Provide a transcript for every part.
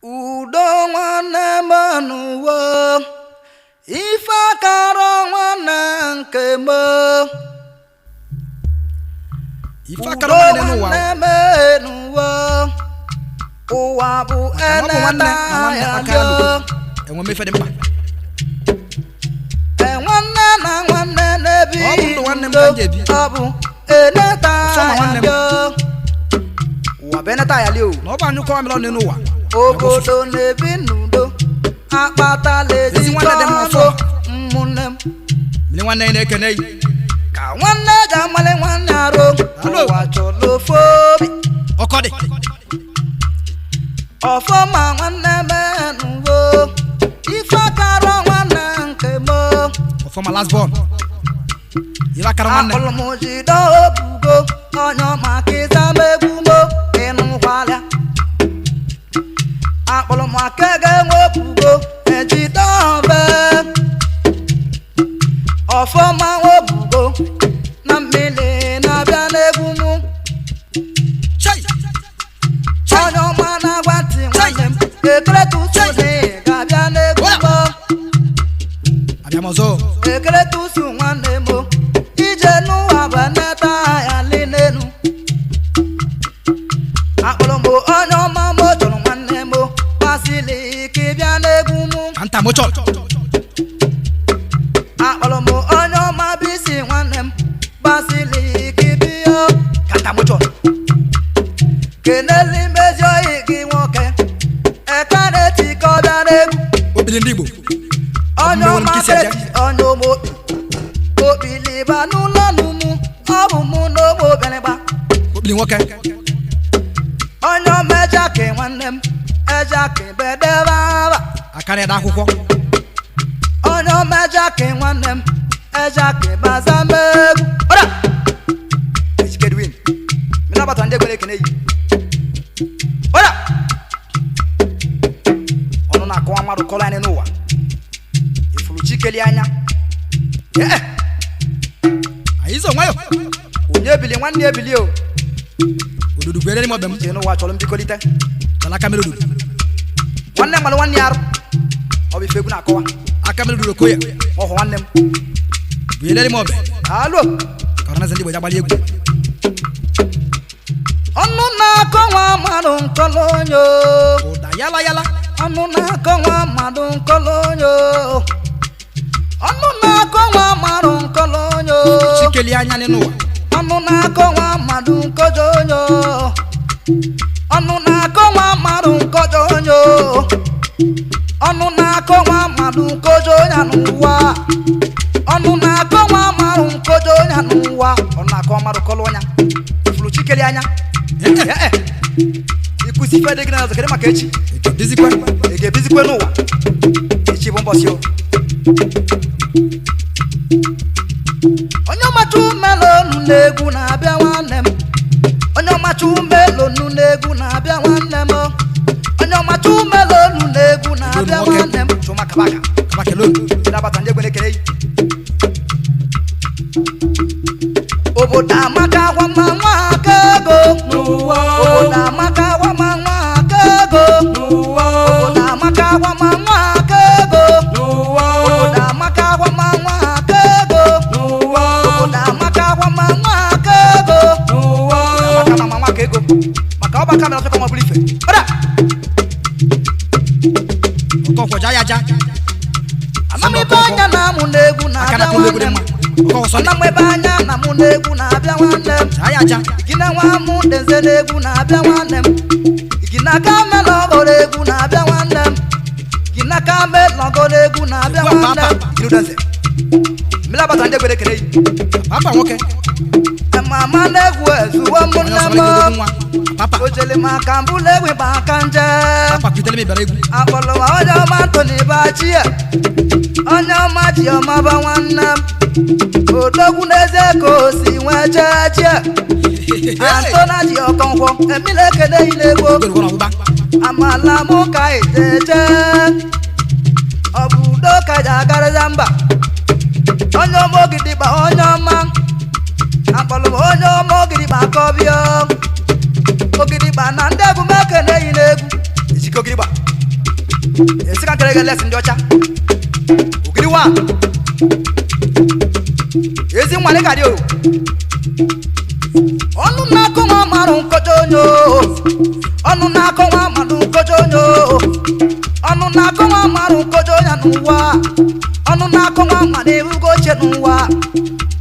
udo nwanne m n'ụwa ife akara nwanne nke m udo nwanne m n'ụwa ụwa bụ eneta ya nwanne na nwanne na-ebi ndo ọ bụ eneta ya ụwa bụ eneta ya lio obodo na-ebi n'udo akpatala ezigbo ọnụ ụmụnne m ka nwanne ga-amali nwanne arụ ụwa chọrọ ofe obi ọfọma nwanne m n'ugbo ife akara nwanne nke m akpọrọ m jide obugo onye maka ịza m egwu m ịnụkwalịa akpọrọ m aka ga-enwe obugo ejide ọbe ọfọma obugo na mmiri na-abịa n'egwu m onye ọma na-agwa ntị nwanne m ekeretusu ga-abịa n'egwu m ekeretusu nwanne m ije n'ụwa bụ neta ya linenu akpọrọ m onye ọma m chọrọ nwanne m basili ike bịa n'egwu m akpọrọ m onye ọma bisi nwanne m basili ike bịa keneli mezi oyi gị nwoke eka na-etikọ bịa n'egwu onye ọma beti onye ụmụ okpiliba n'ụlọ n'ụmụ ọ bụ mụ na ụmụ obiligba onye ọma ejake nwanne m ejake bedebaba onye ọma ejake nwanne m ejake bazamegwu minabata ndị gwere ekene yi ọnụ na-akọwa mmadụ kọrọ anyị n'ụwa ifuru chikeli anya onye ebili nwanne ebili o je n'ụwa chọrọ mbikolite nwanne mmalụ nwanne ya arụ ọ bụ ife egwu na-akọwa ọhụ nwanne m alo ọnụ na-akọwa mmadụ nkọlọ onyo ọnụ na-akọwa mmadụ nkọlọ onyo ọnụ na-akọwa mmadụ nkọlọ onyo ọnụ na-akọwa mmadụ nkọjọ onyo ọnụ na-akọwa mmadụ nkọjọ onyo ọnụ na-akọwa mmadụ nkọjọ ya n'ụwa ọnụ na-akọwa mmadụ nkọjọ ya n'ụwa ọ na-akọwa mmadụ kọlọ ọnya ifuru chikeli anya ikusi ife dị gị na zakere maka echi ị ga-ebizikwe n'ụwa echi bụ mbọsị o onye ọmacha umelonu n'egwu na-abịa nwanne m onye ọmacha umelonu n'egwu na-abịa nwanne m onye ọmacha umelonu n'egwu na-abịa nwanne m chụmakabaka ndị egwe na-ekele yi obodo amaka agwa ma nwa aka ego obodo amaka agwa ma nwa aka ego obodo amaka agwa ma nwa aka ego obodo amaka agwa ma nwa aka ego obodo amaka agwa ma nwa aka ego amaka ma nwa aka ego maka ọba kamera tụkọ nwa bụrụ ife anamebe anya na amụ n'egwu na-abịa nwanne m anamebe anya na mụ n'egwu na-abịa nwanne m igina nwa mụ deze n'egwu na-abịa nwanne m igina ka melọgọrọ egwu na-abịa nwanne m igina ka melọgọrọ egwu na-abịa nwanne m milabata ndị gwere kere yi mama na-egwu ezuwo mụnne m ojele maka mbụlụ egwu bụ aka nje akpọlọwa onye ọma ntoni bachi ya onye ọma ji ọma ba nwanne m odogwu n'eze ka o si nwee cheche antona ji ọkọnkwọ emile ekene yi n'egwu amala mụ ka iteche ọ bụ udo ka ji agarịza mba onye ọma ogidigba onye ọma akpọlọwa onye ọma ogidigba akọbịa Ogirigba na ndị egwu m ekene yi n'egwu ejike Ogirigba esika kere les ndị ọcha ogiri wa ezi nwale ka dị o ọnụ na-akọ nwa marụ nkojo onyo ọnụ na-akọ nwa marụ nkojo onyo ọnụ na-akọ nwa marụ nkojo ya n'ụwa ọnụ na-akọ nwa marụ erugo oche n'ụwa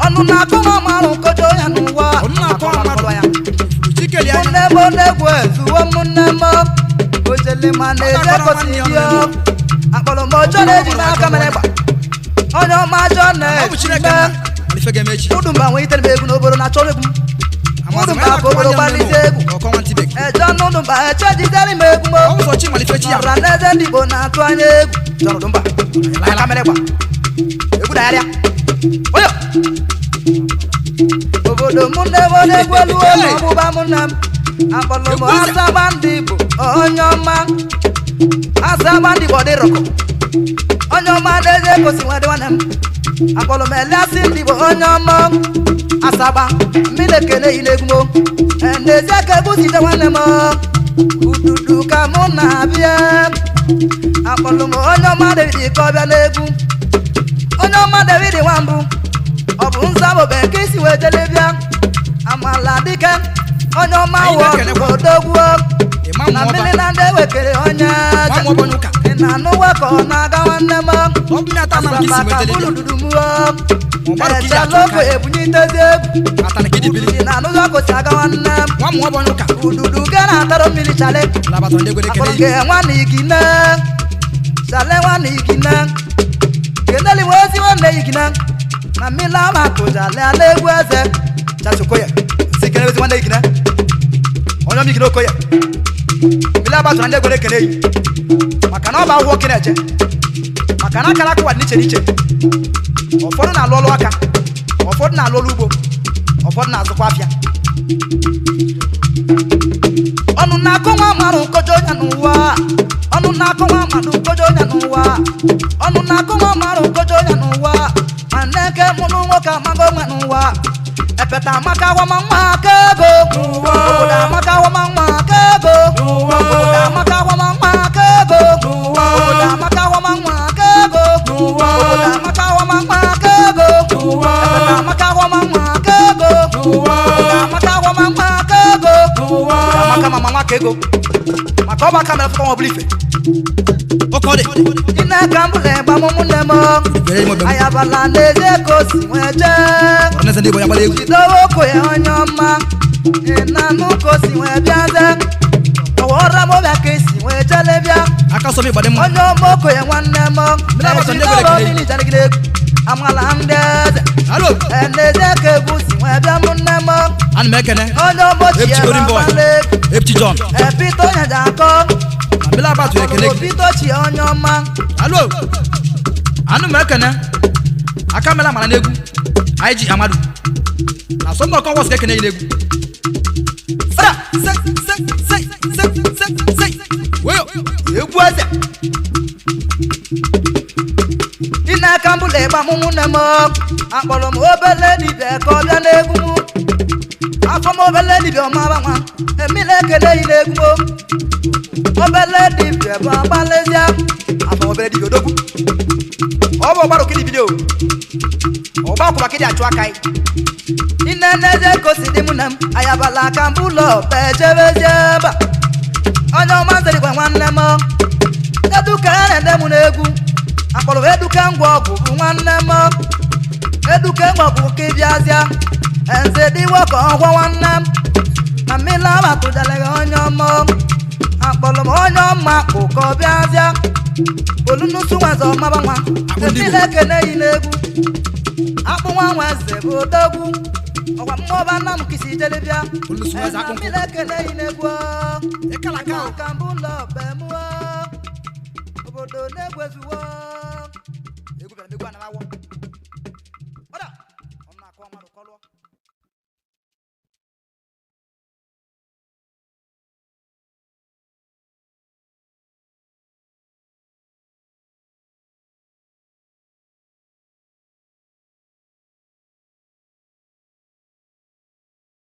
ọnụ na-akọ nwa marụ nkojo ya n'ụwa ọnụ na-akọ nwa marụ ya nne m na-egwu ezuwo ụmụnne m ojele ma na-eze kosiri ya akpọrọ m ọjọọ na-eji n'aka mere gba onye ọma ajọ na-eme udumba nwe itere m egwu n'obodo na-achọrọ egwu udumba ka obodo gbalite egwu eje n'udumba eche jidere m egwu mara n'eze ndị Igbo na-atụ anya egwu chọrọ udumba aka mere gba egwu dagharịa oyo obodo mụ na-ebe na-egwu elu ụlọ ọgbụgba mụ na m akpọrọ m Asaba ndị Igbo onye ọma Asaba ndị Igbo dị rọkọ onye ọma na-eje gosi nwa dị nwanne m akpọrọ m Eliasị ndị Igbo onye ọma Asaba mmiri ekele yi n'egwu m n'ezie ka egwu site nwanne m ududu ka mụ na-abịa akpọrọ m onye ọma David ka ọ bịa n'egwu onye ọma David nwambụ ọ bụ nzabobe nke isi wee jele bịa amala dike onye ọma wụ odogwu na mmiri na ndị ewekere onye ị na-anụwa ka ọ na-aga nwanne m asaba ka bụrududu m echeloko ebunyitezi egwu ị na-anụzọ kosi aga nwanne m ududu ga na-atara mmiri chale akpọrọ gị nwanne igine chale nwanne igine keneli wee ezi nwanne igine na mmiri ama kụjale ala egwu eze chachokoye si kene wezi nwanne igine onye ọma igine okoye mmiri abatụ na ndị egwere ekele yi maka na ọ bụ ahụhụ oke na-eje maka na akara akụwa dị n'iche n'iche ụfọdụ na-alụ ọlụ aka ụfọdụ na-alụ ọlụ ugbo ụfọdụ na-azụkwa afịa ọnụ na-akọ nwa marụ nkojo onye n'ụwa ọnụ na-akọ nwa marụ nkojo onye n'ụwa ọnụ na-akọ nwa marụ nkojo onye n'ụwa ma nneke mụrụ nwoke amago onwe n'ụwa epeta amaka awama nwa aka ego obodo amaka awama nwa aka ego obodo amaka awama nwa aka ego obodo amaka awama nwa aka ego obodo amaka awama nwa aka ego epeta amaka awama nwa aka ego obodo amaka awama nwa aka ego amaka mama nwa aka ego maka ọ bụ aka mere fụkọ nwa ọbụla ife ine ka mbụla ịgba mụmụ nne m ayabala n'eze ka o si nwee jee jidowe okoye onye ọma ị na-anụ ka o si nwee bịaze ọwọra m ọbịa ka esi nwee jele bịa onye ọma okoye nwanne m na-ejidowe mmiri jarigide egwu amala ndị eze n'eze ka egwu si nwee bịa mụ nne m onye ọma ochie amala egwu epita onye ji akọ Obitochi onye ọma alo anu mekene aka mela mara n'egwu IG Amadu na so mo kon wos kekene n'egwu fara se weyo egwu ase ina ka mbule gba mụmụ nne m akpọrọ m obele dibịa ka ọ bịa n'egwu m afọ m obele dibịa ọma nwa emile ekele yi n'egwu obele dibịa bụ agbalịzịa afọ obele dibịa odogwu ọ bụ ọgbara okiri bido ọgba akwụba kịdị achụ aka anyị nne n'eze kosi dị mụ na m ayabala aka mbụ ụlọ bejebezie ebe onye ọma nzerigwe nwanne m eduka ya na-ede m n'egwu akpọrọ eduka ngwa ọgwụ bụ nwanne m eduka ngwa ọgwụ ka ịbịazịa enze dịwa ka ọgwọ nwanne m na mmiri abatụjaleghị onye ọma akpọrọ m onye ọma ụkọ bịazịa olunusu nweze ọmaba nwa emile ekene yi n'egwu akpụ nwa nweze bụ odogwu ọkwa mmụọba nna m kisi jele bịa emile ekene yi n'egwu ka mbụ ụlọ bemụọ obodo na-egwezuwo